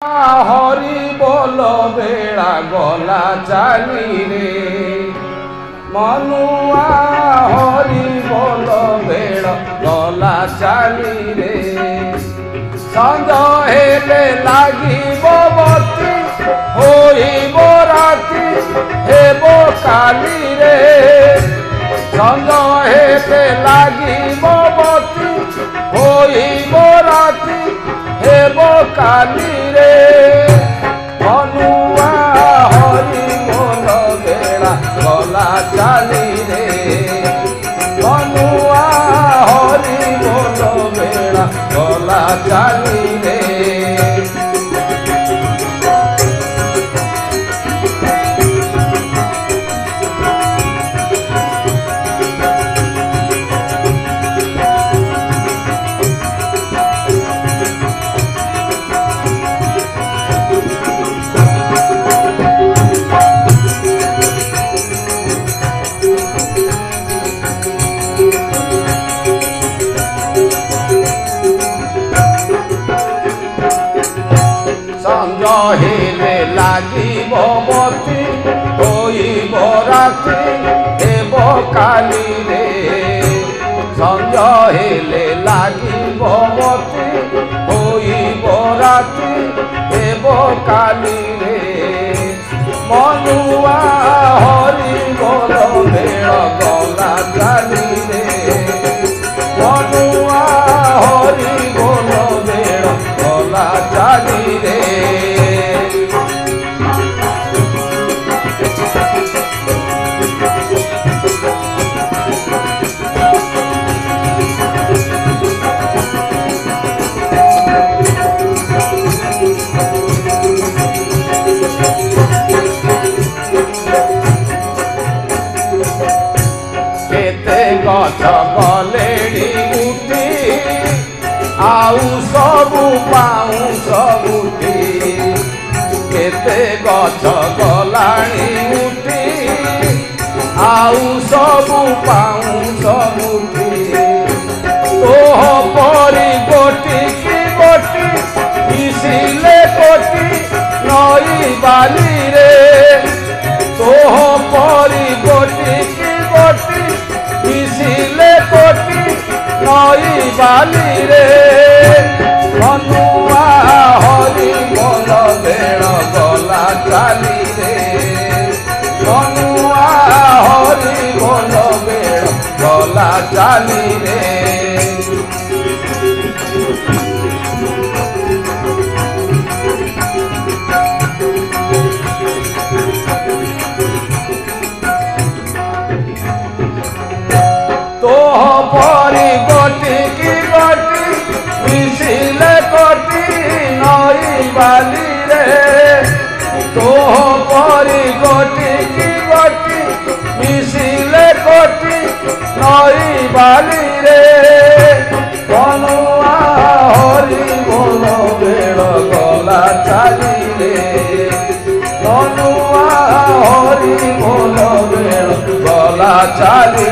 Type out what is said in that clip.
हरि बोल बेड़ा गला चाली रे मनुआ हरि बोल बेड़ा गला चाली रे संज हेले लागिब बती होइब राती हेब काली रे संज हेले लागिब बती होइब राती हेब काली रे मनुआ हरि बोल बेड़ा गला चाली रे मनुआ हरि बोल बेड़ा गला चाली रे संज हेले लागिब बती होइब राती हेब काली रे संज हेले लागिब बती होइब राती हेब काली रे मनुआ हरि बोल बेड़ा गला चाली रे मनुआ हरि बोल बेड़ा गला चाली रे गछ गलेड़ी उठी आउ सबु पाउछ उठी केते गछ गलाणी उठी आउ सबु पाउछ उठी तोह परी गोटी की गोटी मिसिले कोटी नई बाली रे तोह परी गोटी की गोटी मिसिले कोटी नई बाली रे मनुआ हरि बोल बेड़ा गला चाली रे मनुआ हरि बोल बेड़ा गला चाली रे तोह परी गोटी की गोटी मिसिले कोटी नई बाली रे तोह परी गोटी की गोटी मिसिले कोटी नई बाली रे मनुआ हरि बोल बेड़ा गला चाली रे मनुआ हरि बोल बेड़ा गला चाली